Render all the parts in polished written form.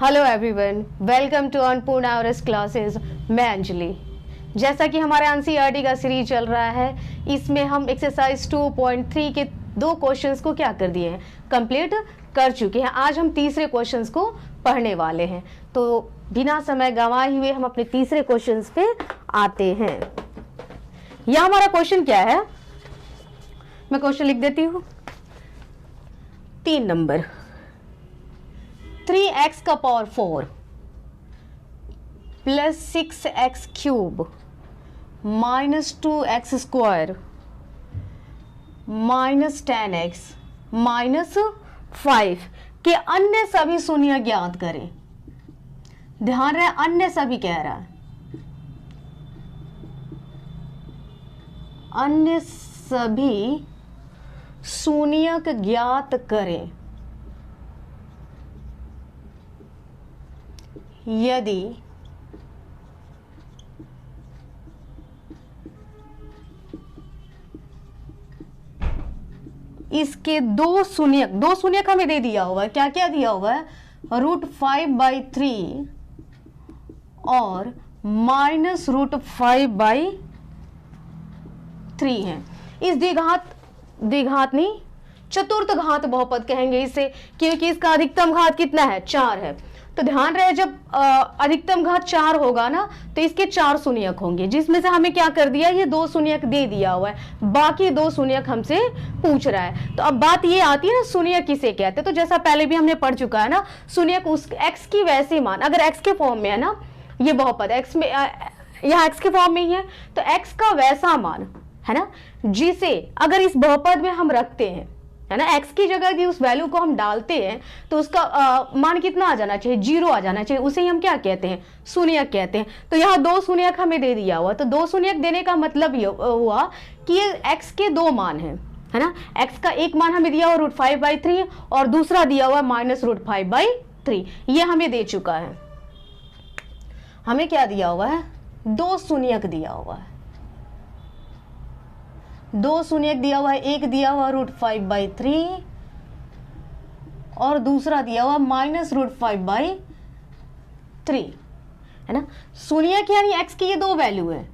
Hello everyone, welcome to Annapurna hours classes. मैं अंजलि। जैसा कि हमारा एनसीईआरटी का सीरीज चल रहा है, इसमें हम एक्सरसाइज 2.3 के 2 क्वेश्चंस को क्या कर दिए हैं, कंप्लीट कर चुके हैं। आज हम तीसरे क्वेश्चंस को पढ़ने वाले हैं, तो बिना समय गंवाए हुए हम अपने तीसरे क्वेश्चंस पे आते हैं। यह हमारा क्वेश्चन क्या है, मैं क्वेश्चन लिख देती हूँ। 3 नंबर, 3x का power 4 plus 6x cube minus 2x square minus 10x minus 5 के अन्य सभी शून्य ज्ञात करें। ध्यान रहे, अन्य सभी कह रहा है, अन्य सभी शून्यक ज्ञात करें यदि इसके दो शून्यक हमें दे दिया हुआ है। क्या क्या दिया हुआ है, √5/3 और माइनस √5/3 है। इस द्विघात नहीं, चतुर्थ घात बहुपद कहेंगे इसे, क्योंकि इसका अधिकतम घात कितना है, 4 है। तो ध्यान रहे, जब अधिकतम घात 4 होगा ना, तो इसके 4 शून्यक होंगे, जिसमें से हमें क्या कर दिया, ये 2 शून्यक दे दिया हुआ है, बाकी 2 शून्यक हमसे पूछ रहा है। तो अब बात ये आती है ना, शून्यक किसे कहते हैं। तो जैसा पहले भी हमने पढ़ चुका है ना, शून्यक उस x की वैसी मान, अगर x के फॉर्म में है ना ये बहुपद, x में यहाँ x के फॉर्म में ही है, तो x का वैसा मान है ना, जिसे अगर इस बहुपद में हम रखते हैं, है ना, x की जगह की उस वैल्यू को हम डालते हैं, तो उसका मान कितना आ जाना चाहिए, 0 आ जाना चाहिए। उसे ही हम क्या कहते हैं, शून्यक कहते हैं। तो यहाँ 2 शून्यक हमें दे दिया हुआ, तो 2 शून्यक देने का मतलब ये हुआ कि ये x के 2 मान है ना। x का एक मान हमें दिया हुआ √5/3 और दूसरा दिया हुआ माइनस √5/3, ये हमें दे चुका है। हमें क्या दिया हुआ है, 2 शून्यक दिया हुआ है, 2 शून्यक दिया हुआ है। एक दिया हुआ √5/3 और दूसरा दिया हुआ माइनस √5/3, है ना। शून्यक यानी x की ये 2 वैल्यू है,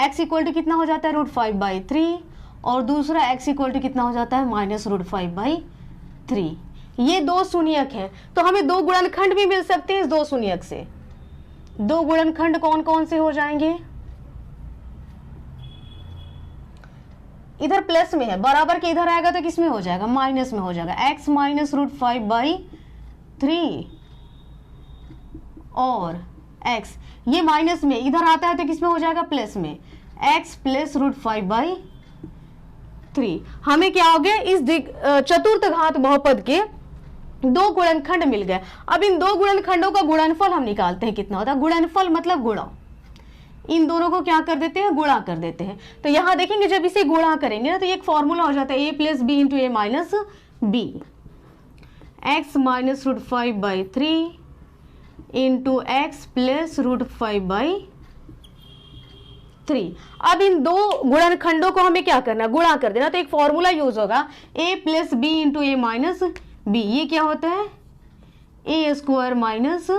x इक्वल टू कितना हो जाता है, √5/3 और दूसरा x इक्वल टू कितना हो जाता है, माइनस √5/3। ये 2 शून्यक हैं, तो हमें 2 गुणनखंड भी मिल सकते हैं इस 2 शून्यक से। 2 गुणनखंड कौन कौन से हो जाएंगे, इधर प्लस में है, बराबर के इधर आएगा तो किस में हो जाएगा, माइनस में हो जाएगा। x माइनस √5/3 और x ये माइनस में इधर आता है तो किस में हो जाएगा, प्लस में, x प्लस √5/3। हमें क्या हो गया, इस चतुर्थ घात बहुपद के 2 गुणनखंड मिल गए। अब इन 2 गुणनखंडों का गुणनफल हम निकालते हैं, कितना होता है, गुणनफल मतलब गुणा, इन दोनों को क्या कर देते हैं, गुणा कर देते हैं। तो यहां देखेंगे, जब इसे गुणा करेंगे ना, तो एक फॉर्मूला हो जाता है a + b × a - b, x minus √5/3 into x plus √5/3। अब इन 2 गुणनखंडों को हमें क्या करना, गुणा कर देना। तो एक फॉर्मूला यूज होगा, a + b × a - b। ये क्या होता है, a² माइनस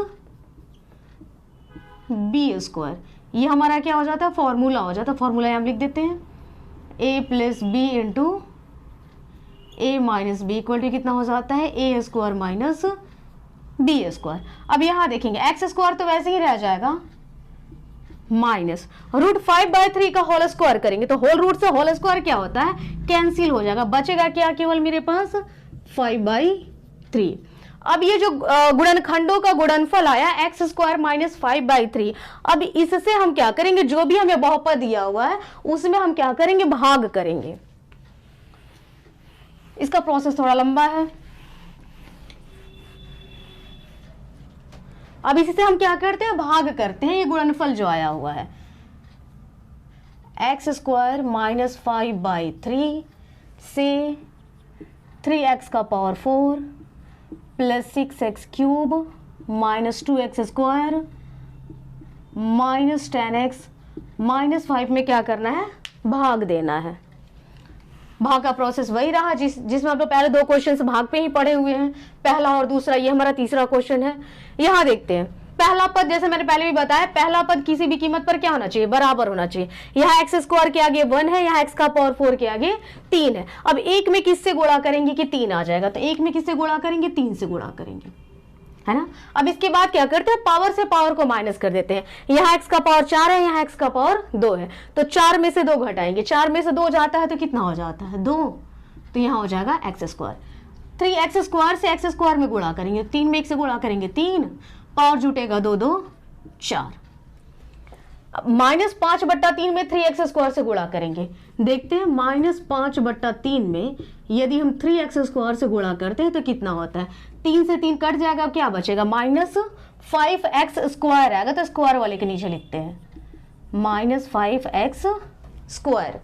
b²। ये हमारा क्या हो जाता है, फॉर्मूला हो जाता है। फॉर्मूला हम लिख देते हैं, a + b × a - b equal to कितना हो जाता है, a² माइनस b²। अब यहाँ देखेंगे x² तो वैसे ही रह जाएगा, माइनस √5/3 का होल स्क्वायर करेंगे तो होल रूट से होल स्क्वायर क्या होता है, कैंसिल हो जाएगा, बचेगा क्या, केवल मेरे पास 5/3। अब ये जो गुणनखंडों का गुणनफल आया x² माइनस 5/3, अब इससे हम क्या करेंगे, जो भी हमें बहुपद दिया हुआ है उसमें हम क्या करेंगे, भाग करेंगे। इसका प्रोसेस थोड़ा लंबा है। अब इससे हम क्या करते हैं, भाग करते हैं ये गुणनफल जो आया हुआ है, x² माइनस 5/3 से 3x का power 4 plus 6x cube minus 2x square minus 10x minus 5 में क्या करना है, भाग देना है। भाग का प्रोसेस वही रहा जिसमें आप लोग पहले 2 क्वेश्चन भाग पे ही पढ़े हुए हैं, पहला और दूसरा। ये हमारा तीसरा क्वेश्चन है। यहाँ देखते हैं पहला पद, जैसे मैंने पहले भी बताया, पहला पद किसी भी कीमत पर क्या होना चाहिए, बराबर होना चाहिए। यहाँ एक्स स्क्वायर के आगे 1 है, यहाँ एक्स का पावर 4 के आगे 3 है। अब एक में किससे गुणा करेंगे कि 3 आ जाएगा, तो एक में किससे गुणा करेंगे, 3 से गुणा करेंगे, है ना। अब इसके बाद क्या करते हैं, पावर से पावर को माइनस कर देते हैं। यहाँ एक्स का पावर 4 है, यहाँ एक्स का पावर 2 है, तो 4 में से 2 घटाएंगे, 4 में से 2 जाता है तो कितना हो जाता है, 2, तो यहाँ हो जाएगा एक्स स्क्वायर। 3x स्क्वायर से एक्स स्क्वायर में गुणा करेंगे, 3 में 1 से गुणा करेंगे 3, पावर जुटेगा 2 2 4। -5/3 में 3x स्क्वायर से गुणा करेंगे। देखते हैं -5/3 में यदि हम 3x स्क्वायर से गुणा करते हैं तो कितना होता है, 3 से 3 कट जाएगा, अब क्या बचेगा, -5x स्क्वायर आएगा, तो स्क्वायर वाले के नीचे लिखते हैं -5x स्क्वायर।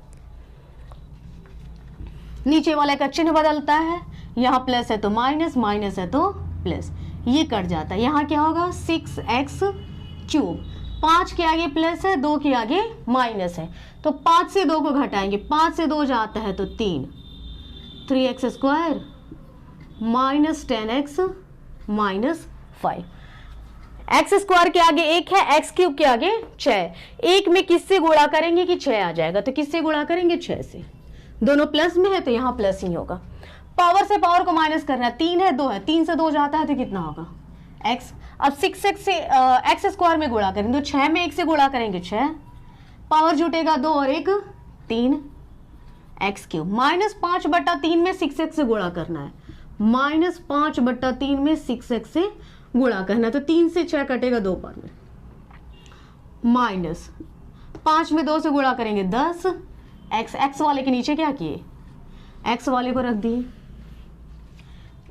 नीचे वाले का चिन्ह बदलता है, यहाँ प्लस है तो माइनस, माइनस है तो प्लस, ये कट जाता है। यहाँ क्या होगा, 6x क्यूब, 5 के आगे प्लस है, 2 के आगे माइनस है, तो 5 से 2 को घटाएंगे, 5 से 2 जाता है तो 3, 3x square -10x -5। X square के आगे 1 है, एक्स क्यूब के आगे 6, एक में किससे गुणा करेंगे कि 6 आ जाएगा, तो किससे गुणा करेंगे, 6 से। दोनों प्लस में है तो यहाँ प्लस ही होगा। पावर से पावर को माइनस करना है, 3 है 2 है, 3 से 2 जाता है तो कितना होगा, x। अब 6x से एक्स स्क्वायर में गुणा करेंगे, तो 6 में 1 से गुणा करेंगे 6, पावर जुटेगा 2 और 1 3, एक्स क्यूब। -5/3 में 6x से गुणा करना है, -5/3 में 6x से गुणा करना, तो 3 से 6 कटेगा 2 बार में, माइनस 5 में 2 से गुणा करेंगे 10, एक्स वाले के नीचे क्या किए, एक्स वाले को रख दिए।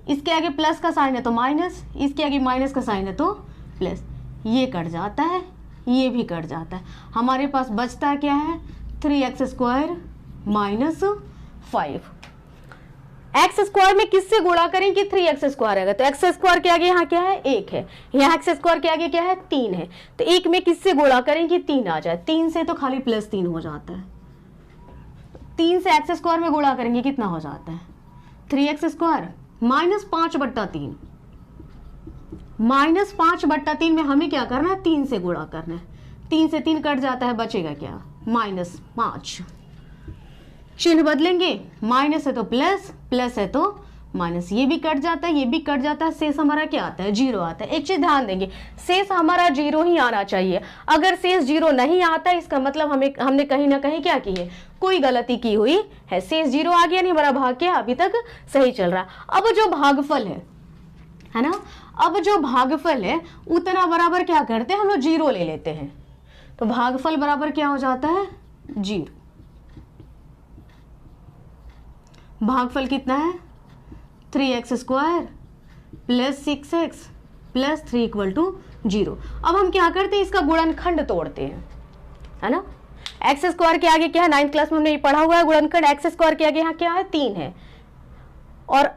इसके आगे प्लस का साइन है तो माइनस, इसके आगे माइनस का साइन है तो प्लस, ये कट जाता है, ये भी कट जाता है। हमारे पास बचता है क्या है, 3x स्क्वायर -5। एक्स स्क्वायर में किससे गुणा करें कि 3x स्क्वायर आएगा, तो एक्स स्क्वायर के आगे यहाँ क्या है, 1 है, यहाँ एक्स स्क्वायर के आगे क्या है, 3 है, तो एक में किससे गुणा करें कि 3 आ जाए, 3 से तो खाली +3 हो जाता है, 3 से एक्स स्क्वायर में गुणा करेंगे कितना हो जाता है, 3x स्क्वायर -5/3। -5/3 में हमें क्या करना है, 3 से गुणा करना है, 3 से 3 कट जाता है, बचेगा क्या, -5। चिन्ह बदलेंगे, माइनस है तो प्लस, प्लस है तो माइनस, ये भी कट जाता है, ये भी कट जाता है, शेष हमारा क्या आता है, 0 आता है। एक चीज ध्यान देंगे, शेष हमारा 0 ही आना चाहिए। अगर शेष 0 नहीं आता है इसका मतलब हमने कहीं ना कहीं क्या की है, कोई गलती की हुई है। शेष 0 आ गया, नहीं हमारा भाग क्या अभी तक सही चल रहा। अब जो भागफल है ना, अब जो भागफल है उतना बराबर क्या करते हैं, हम लोग 0 ले लेते हैं, तो भागफल बराबर क्या हो जाता है, 0। भागफल कितना है, 3x square plus 6x plus 3 = 0। अब हम क्या करते हैं, इसका गुणनखंड तोड़ते हैं, है ना। एक्स स्क्वायर के आगे क्या है, 9th क्लास में हमने पढ़ा हुआ है गुणनखंड। एक्स स्क्वायर के आगे यहाँ क्या है, 3 है, और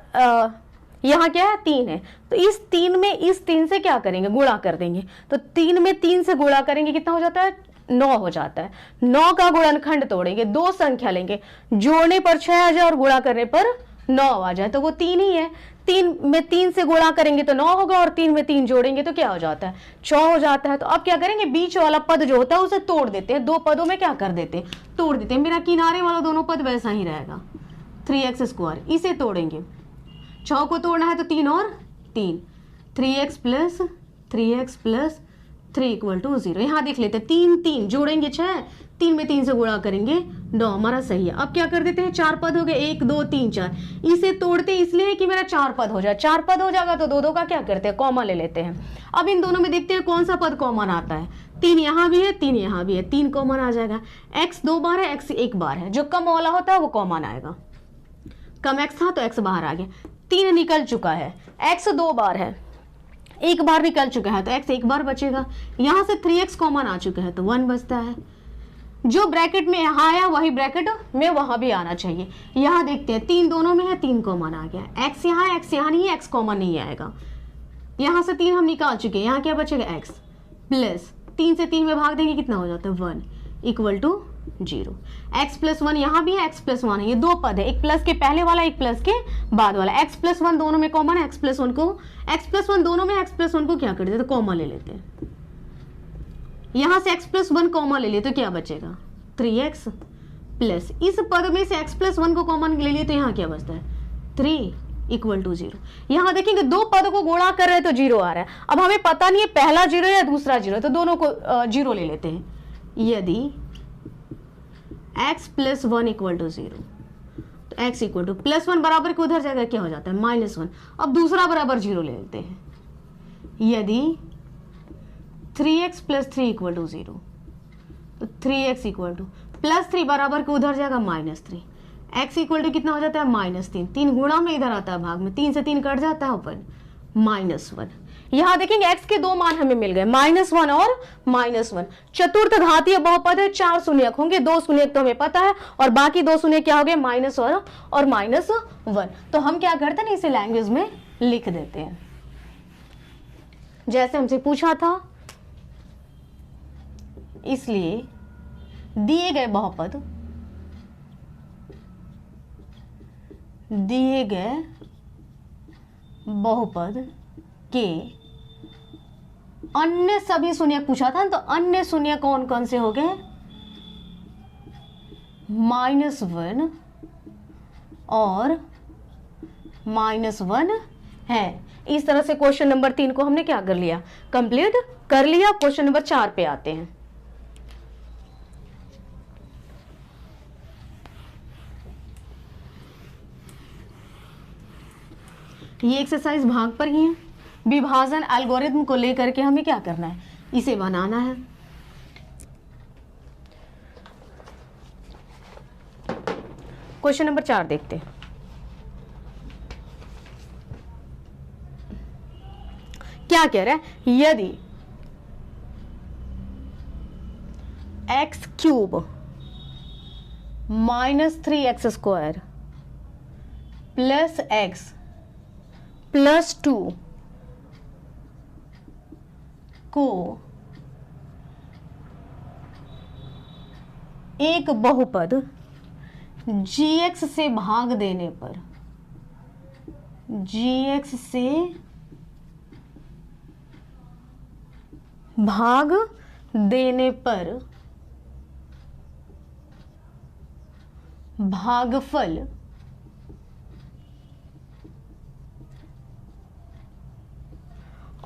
यहाँ क्या है, 3 है, तो इस 3 में इस 3 से क्या करेंगे, गुणा कर देंगे, तो 3 में 3 से गुणा करेंगे कितना हो जाता है, 9 हो जाता है। 9 का गुणनखंड तोड़ेंगे, 2 संख्या लेंगे, जोड़ने पर 6 आ जाए और गुणा करने पर 9 आ जाए, तो वो 3 ही है। 3 में 3 से गुणा करेंगे तो 9 होगा, और 3 में 3 जोड़ेंगे तो क्या हो जाता है, 6 हो जाता है। तो अब क्या करेंगे, बीच वाला पद जो होता है उसे तोड़ देते हैं, 2 पदों में क्या कर देते हैं, तोड़ देते हैं। मेरा किनारे वाला दोनों पद वैसा ही रहेगा, 3x स्क्वायर, इसे तोड़ेंगे, 6 को तोड़ना है तो 3 और 3, 3x प्लस 3 = 0। यहाँ देख लेते हैं, 3 3 जोड़ेंगे 6, 3 में 3 से गुणा करेंगे 9, हमारा सही है। अब क्या कर देते हैं, 4 पद हो गए, 1 2 3 4, इसे तोड़ते इसलिए कि मेरा 4 पद हो जाए। 4 पद हो जाएगा तो 2 का क्या करते हैं, कॉमन ले लेते हैं। अब इन दोनों में देखते हैं कौन सा पद कॉमन आता है, 3 यहाँ भी है, 3 यहाँ भी है, 3 कॉमन आ जाएगा। x 2 बार है, x 1 बार है, जो कम वाला होता है वो कॉमन आएगा, कम x था तो x बाहर आ गया। 3 निकल चुका है, x 2 बार है, 1 बार निकल चुका है तो x 1 बार बचेगा। यहाँ से 3x कॉमन आ चुका है तो 1 बचता है। जो ब्रैकेट में यहाँ आया वही ब्रैकेट में वहां भी आना चाहिए। यहाँ देखते हैं 3 दोनों में है, 3 कॉमन आ गया, x यहाँ नहीं है, x कॉमन नहीं आएगा। यहाँ से 3 हम निकाल चुके हैं, यहाँ क्या बचेगा, x प्लस 3 से 3 में भाग देंगे कितना हो जाता है, 1 = जीरो। एक्स प्लस वन यहाँ भी है, एक्स प्लस वन है, ये दो पद है, एक प्लस के पहले वाला एक प्लस के बाद वाला। एक्स प्लस वन दोनों में कॉमन है, एक्स प्लस वन दोनों में एक्स प्लस वन को क्या कर देते, कॉमन ले लेते हैं। यहां से एक्स प्लस वन कॉमन ले लिए तो क्या बचेगा 3x प्लस, इस पद में से एक्स प्लस वन को कॉमन ले लिए तो यहाँ क्या बचता है 3 इक्वल टू जीरो। यहां देखेंगे दो पद को गुणा कर रहे हैं तो जीरो आ रहा है। अब हमें पता नहीं है पहला जीरो या दूसरा जीरो, तो दोनों को जीरो ले लेते हैं। यदि x plus one equal to zero तो x equal to plus one बराबर के उधर जाएगा क्या हो जाता है -1। अब दूसरा बराबर जीरो ले लेते हैं। यदि 3x plus 3 equal to zero तो 3x इक्वल टू प्लस 3 बराबर के उधर जाएगा -3। x इक्वल टू कितना हो जाता है -3, 3 गुणा में इधर आता है भाग में, 3 से 3 कट जाता है ऊपर -1। यहां देखेंगे x के दो मान हमें मिल गए -1 और -1। चतुर्थ घातीय बहुपद है, 4 शून्यक होंगे, 2 शून्यक तो हमें पता है और बाकी 2 शून्यक क्या हो गए माइनस और -1। तो हम क्या करते हैं इसे लैंग्वेज में लिख देते हैं जैसे हमसे पूछा था। इसलिए दिए गए बहुपद के अन्य सभी शून्यक पूछा था, तो अन्य शून्य कौन कौन से हो गए -1 और -1 है। इस तरह से क्वेश्चन नंबर 3 को हमने क्या कर लिया, कंप्लीट कर लिया। क्वेश्चन नंबर 4 पे आते हैं। ये एक्सरसाइज भाग पर ही है। विभाजन एल्गोरिथम को लेकर के हमें क्या करना है, इसे बनाना है। क्वेश्चन नंबर 4 देखते हैं। क्या कह रहा है, यदि x cube -3x² plus x plus 2 को एक बहुपद gx से भाग देने पर भागफल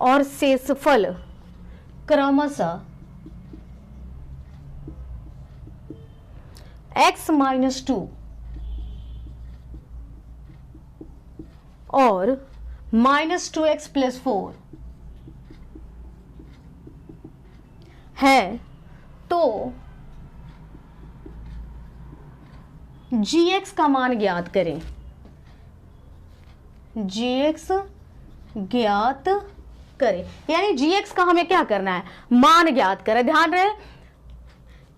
और शेषफल क्रमशः x - 2 और -2x + 4 है, तो gx का मान ज्ञात करें। gx ज्ञात करें, यानी gx का हमें क्या करना है, मान ज्ञात करें। ध्यान रहे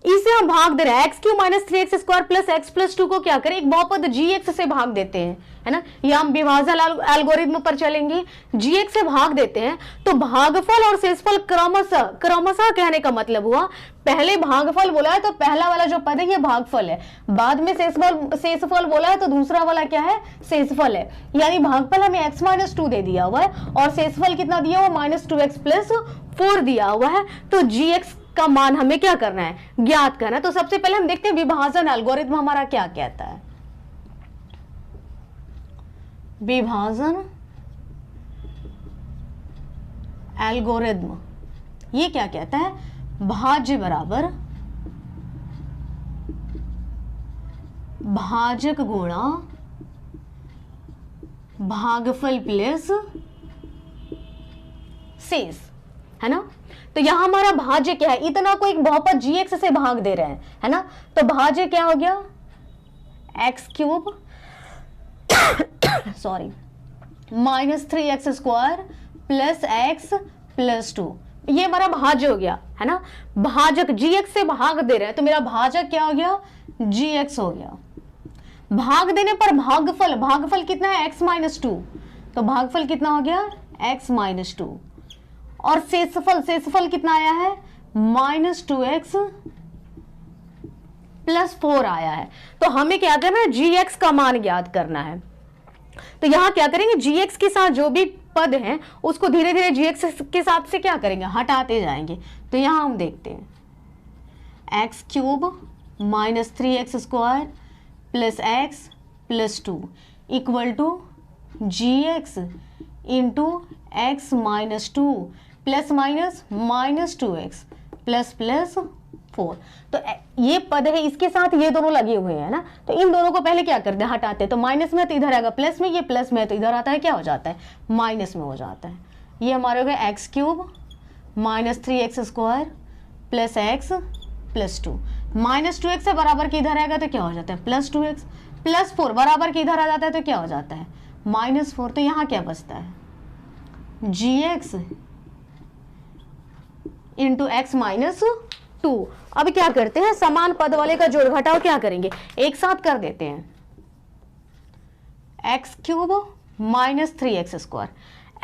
इसे हम भाग दे रहे हैं, x³ - 3x² plus x plus 2 को क्या करें, एक बहुपद gx से भाग देते हैं, है ना। या हम विभाजन एल्गोरिथम पर चलेंगे, gx से भाग देते हैं तो भागफल और शेषफल क्रमशः कहने का मतलब हुआ पहले भागफल बोला है तो पहला वाला जो पद है ये भागफल है, बाद में शेषफल बोला है तो दूसरा वाला क्या है, शेषफल है। यानी भागफल हमें x - 2 दे दिया हुआ है और शेषफल कितना दिया हुआ -2x + 4 दिया हुआ है। तो gx का मान हमें क्या करना है, ज्ञात करना है। तो सबसे पहले हम देखते हैं विभाजन एल्गोरिथम हमारा क्या कहता है। विभाजन एल्गोरिथम ये क्या कहता है, भाज्य बराबर भाजक गुणा भागफल प्लस शेष, है ना। तो यहां हमारा भाज्य क्या है, इतना को एक बहुपद gx से भाग दे रहे हैं, है ना। तो भाज्य क्या हो गया, x³ sorry -3x² plus x plus 2, ये हमारा भाज्य हो गया, है ना। भाजक gx से भाग दे रहे हैं तो मेरा भाजक क्या हो गया, gx हो गया। भाग देने पर भागफल कितना है, x - 2, तो भागफल कितना हो गया x - 2 और शेषफल कितना आया है -2x +4 आया है। तो हमें क्या करना है, gx का मान ज्ञात करना है। तो यहां क्या करेंगे, gx के साथ जो भी पद हैं उसको धीरे धीरे gx के साथ से क्या करेंगे, हटाते जाएंगे। तो यहां हम देखते हैं x³ - 3x² + x + 2 = gx into x - 2 ± -2x + 4। तो ये पद है, इसके साथ ये दोनों लगे हुए हैं ना, तो इन दोनों को पहले क्या करते हैं, हटाते हैं। तो माइनस में तो इधर आएगा प्लस में, ये प्लस में है तो इधर आता है क्या हो जाता है, माइनस में हो जाता है। ये हमारे हो गया x³ - 3x² + x + 2। -2x से बराबर के इधर आएगा तो क्या हो जाता है, +2x + 4 बराबर के इधर आ जाता है तो क्या हो जाता है, -4। तो यहाँ क्या बचता है, gx इंटू x - 2। अब क्या करते हैं, समान पद वाले का जोड़ घटाव क्या करेंगे, एक साथ कर देते हैं। x³ - 3x²,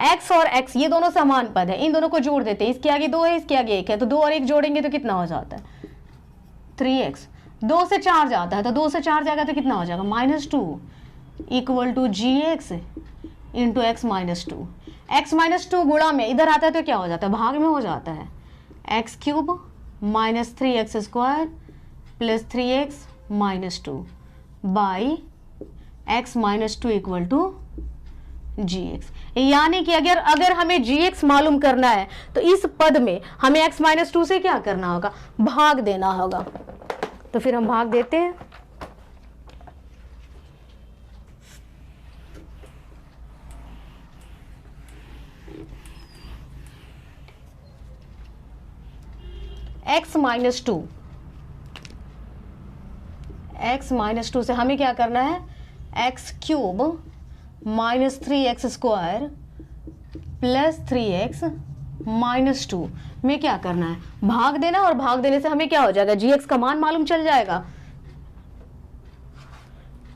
x और x ये दोनों समान पद है, इन दोनों को जोड़ देते हैं। इसके आगे 2 है, इसके आगे 1 है, तो 2 और 1 जोड़ेंगे तो कितना हो जाता है, 3x। 2 से 4 जाता है तो 2 से 4 जाएगा तो कितना हो जाएगा, -2 = gx इंटू x - 2। x - 2 गुणा में इधर आता है तो क्या हो जाता है, भाग में हो जाता है। x³ - 3x² + 3x - 2 by x - 2 = gx। यानी कि अगर हमें gx मालूम करना है तो इस पद में हमें x - 2 से क्या करना होगा, भाग देना होगा। तो फिर हम भाग देते हैं। x - 2 से हमें क्या करना है, x³ - 3x² + 3x - 2 में क्या करना है, भाग देना। और भाग देने से हमें क्या हो जाएगा, gx का मान मालूम चल जाएगा,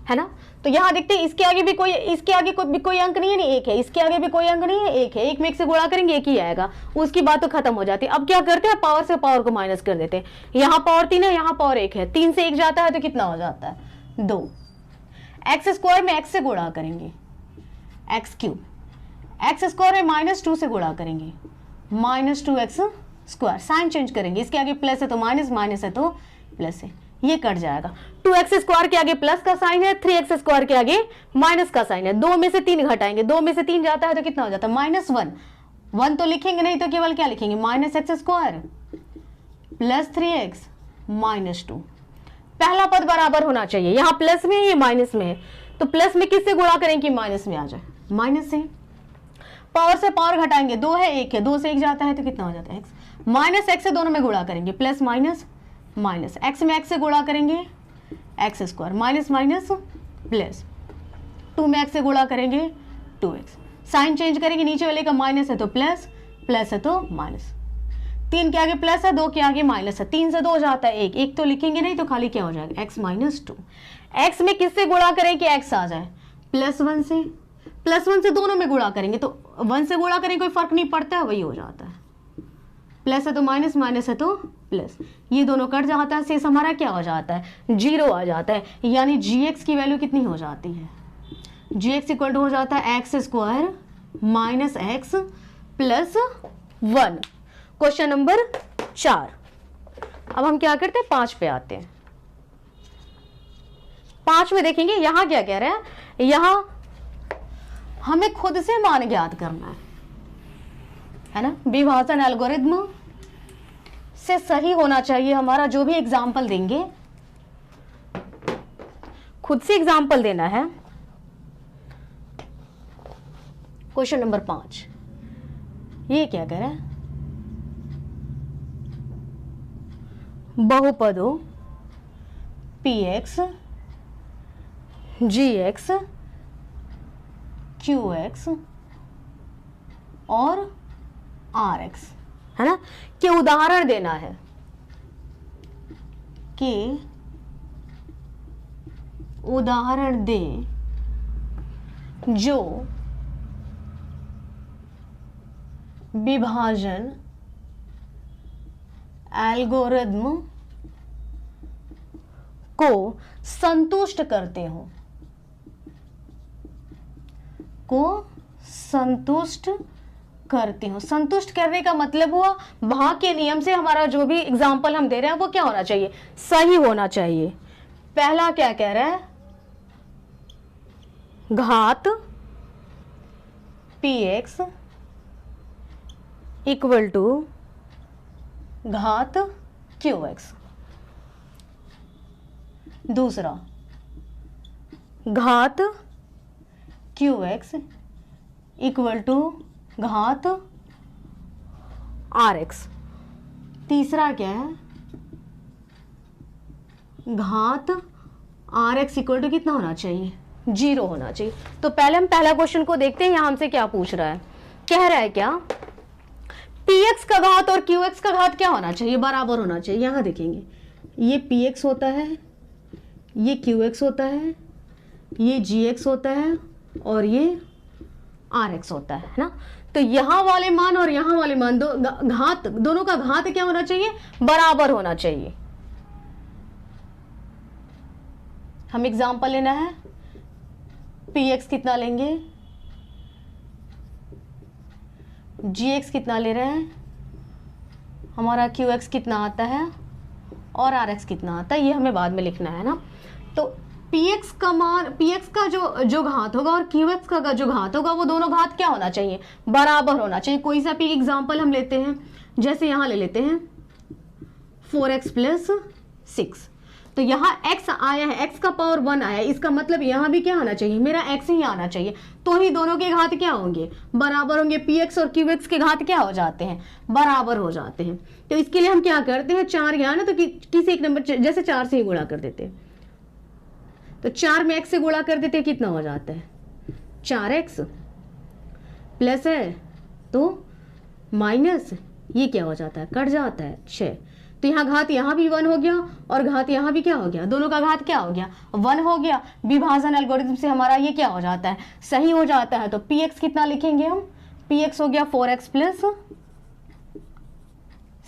है ना। तो यहां देखते हैं इसके आगे भी कोई अंक नहीं है, नहीं एक है, इसके आगे भी कोई अंक नहीं है, एक है। एक में एक से गुणा करेंगे एक ही आएगा, उसकी बात तो खत्म हो जाती है। अब क्या करते हैं, पावर से पावर को माइनस कर देते हैं। यहाँ पावर 3 है, यहाँ पावर 1 है, 3 से 1 जाता है तो कितना हो जाता है, 2। x² में x से गुणा करेंगे, x³ x² में -2 से गुणा करेंगे, -2x²। साइन चेंज करेंगे, इसके आगे प्लस है तो माइनस, माइनस है तो प्लस है, ये कट जाएगा। 2x² के आगे प्लस का साइन है, 3x² के आगे माइनस का साइन है। 2 में से 3 घटाएंगे, 2 में से 3 जाता है तो कितना हो जाता है, -1। 1 तो लिखेंगे नहीं तो केवल क्या लिखेंगे, -x² + 3x - 2। पहला पद बराबर होना चाहिए, यहाँ प्लस में है, ये माइनस में है, तो प्लस में किससे गुणा करें कि माइनस में आ जाए, माइनस से। पावर से पावर घटाएंगे, 2 है 1 है, 2 से 1 जाता है तो कितना हो जाता है, x। -x से दोनों में गुणा करेंगे, प्लस माइनस माइनस, x में x से गुणा करेंगे x², माइनस माइनस प्लस, 2 में x से गुणा करेंगे 2x। साइन चेंज करेंगे, नीचे वाले का माइनस है तो प्लस, प्लस है तो माइनस। 3 के आगे प्लस है, 2 के आगे माइनस है, 3 से 2 जाता है 1, 1 तो लिखेंगे नहीं तो खाली क्या हो जाएगा, x - 2। x में किससे गुणा करें कि x आ जाए, +1 से। +1 से दोनों में गुणा करेंगे तो 1 से गुणा करें कोई फर्क नहीं पड़ता है, वही हो जाता है। प्लस है तो माइनस, माइनस है तो प्लस, ये दोनों कट जाता है, शेष हमारा क्या हो जाता है, 0 आ जाता है। यानी gx की वैल्यू कितनी हो जाती है, gx = हो जाता है x² - x + 1। Question number 4। अब हम क्या करते हैं, 5 पे आते हैं। 5 में देखेंगे यहां क्या कह रहे हैं, यहां हमें खुद से मान ज्ञात करना है ना। विभाजन एल्गोरिथम से सही होना चाहिए हमारा, जो भी एग्जाम्पल देंगे खुद से एग्जाम्पल देना है। क्वेश्चन नंबर 5 ये क्या कह रहा है, बहुपदों px gx qx और rx, है ना, के उदाहरण देना है, कि उदाहरण दें जो विभाजन एल्गोरिथम को संतुष्ट करते हो, को संतुष्ट करते हो। संतुष्ट करने का मतलब हुआ वहां के नियम से हमारा जो भी एग्जाम्पल हम दे रहे हैं वो क्या होना चाहिए, सही होना चाहिए। पहला क्या कह रहा है, घात px इक्वल टू घात qx। दूसरा, घात qx इक्वल टू घात rx। तीसरा क्या है, घात rx इक्वल टू कितना होना चाहिए, 0 होना चाहिए। तो पहले हम पहला क्वेश्चन को देखते हैं, यहां हमसे क्या पूछ रहा है, कह रहा है क्या, px का घात और qx का घात क्या होना चाहिए, बराबर होना चाहिए। यहां देखेंगे ये px होता है, ये qx होता है, ये gx होता है और ये rx होता है ना। तो यहां वाले मान और यहां वाले मान घात, दोनों का घात क्या होना चाहिए, बराबर होना चाहिए। हम एग्जांपल लेना है, px कितना लेंगे, gx कितना ले रहे हैं, हमारा qx कितना आता है और rx कितना आता है, ये हमें बाद में लिखना है ना। तो px का मान, px का जो घात होगा और qx का जो घात होगा वो दोनों घात क्या होना चाहिए, बराबर होना चाहिए। कोई सा भी एग्जांपल हम लेते हैं, जैसे यहां ले लेते हैं 4x प्लस 6। तो यहाँ x आया है, x का पावर 1 आया है, इसका मतलब यहाँ भी क्या आना चाहिए, मेरा x ही आना चाहिए। तो ही दोनों के घात क्या होंगे, बराबर होंगे। px और qx के घात क्या हो जाते हैं, बराबर हो जाते हैं। तो इसके लिए हम क्या करते हैं, 4 यहाँ ना तो किसी एक नंबर जैसे 4 से ही गुणा कर देते हैं। तो 4 में x से गुणा कर देते हैं, कितना हो जाता है, 4x प्लस है तो माइनस, ये क्या हो जाता है, कट जाता है 6। तो यहाँ घात यहाँ भी 1 हो गया और घात यहाँ भी क्या हो गया, दोनों का घात क्या हो गया, 1 हो गया। विभाजन एल्गोरिथम से हमारा ये क्या हो जाता है, सही हो जाता है। तो px कितना लिखेंगे हम, px हो गया 4x प्लस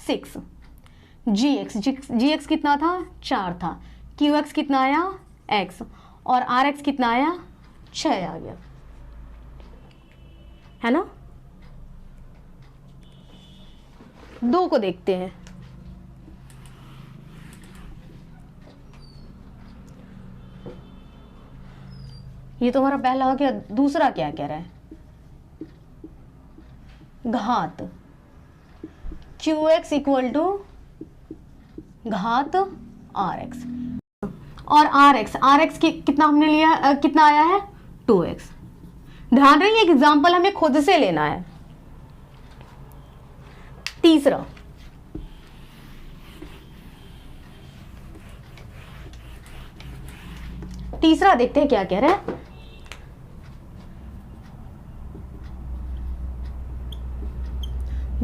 6, gx कितना था, 4 था, qx कितना आया, x, और rx कितना आया, 6 आ गया, है ना। 2 को देखते हैं। ये तो हमारा पहला हो गया। दूसरा क्या कह रहा है, घात qx इक्वल टू घात rx, और rx कितना हमने लिया, कितना आया है, 2x। ध्यान रखिए एग्जाम्पल हमें खुद से लेना है। तीसरा देखते हैं क्या कह रहा है,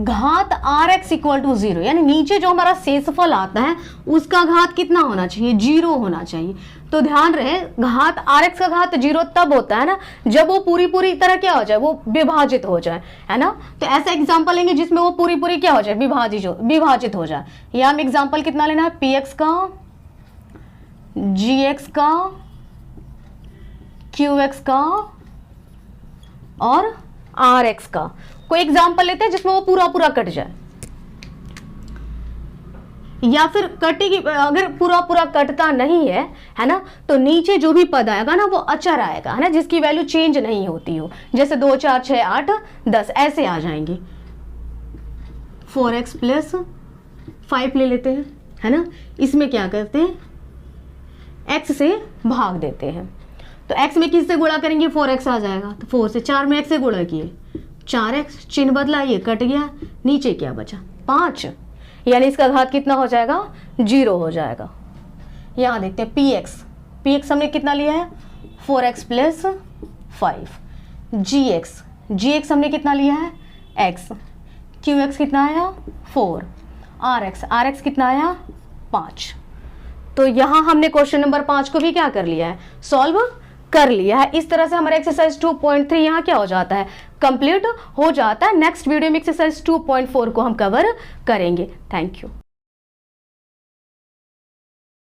घात rx इक्वल टू 0, यानी नीचे जो हमारा शेषफल आता है उसका घात कितना होना चाहिए, 0 होना चाहिए। तो ध्यान रहे घात rx का घात 0 तब होता है ना जब वो पूरी तरह क्या हो जाए, वो विभाजित हो जाए, है ना। तो ऐसा एग्जांपल लेंगे जिसमें वो पूरी क्या हो जाए, विभाजित हो जाए। या हम एग्जांपल कितना लेना है, px का, gx का, qx का और rx का। कोई एग्जांपल लेते हैं जिसमें वो पूरा कट जाए, या फिर कटेगी, अगर पूरा कटता नहीं है ना, तो नीचे जो भी पद आएगा ना वो अचर आएगा, है ना, जिसकी वैल्यू चेंज नहीं होती हो, जैसे 2 4 6 8 10 ऐसे आ जाएंगे। 4x प्लस 5 ले लेते हैं, है ना, इसमें क्या करते हैं, x से भाग देते हैं। तो x में किससे गुणा करेंगे, 4x आ जाएगा, तो 4 से 4 में x से गुणा किए, 4x, चिन्ह बदला, ये कट गया, नीचे क्या बचा, 5, यानी इसका घात कितना हो जाएगा, 0 हो जाएगा। यहां देखते हैं px हमने कितना लिया है, 4x प्लस 5, gx हमने कितना लिया है, x, qx कितना आया, 4, rx कितना आया, 5। तो यहां हमने क्वेश्चन नंबर 5 को भी क्या कर लिया है, सॉल्व कर लिया है। इस तरह से हमारा एक्सरसाइज 2.3 यहाँ क्या हो जाता है, कंप्लीट हो जाता है। नेक्स्ट वीडियो में एक्सरसाइज 2.4 को हम कवर करेंगे। Thank you.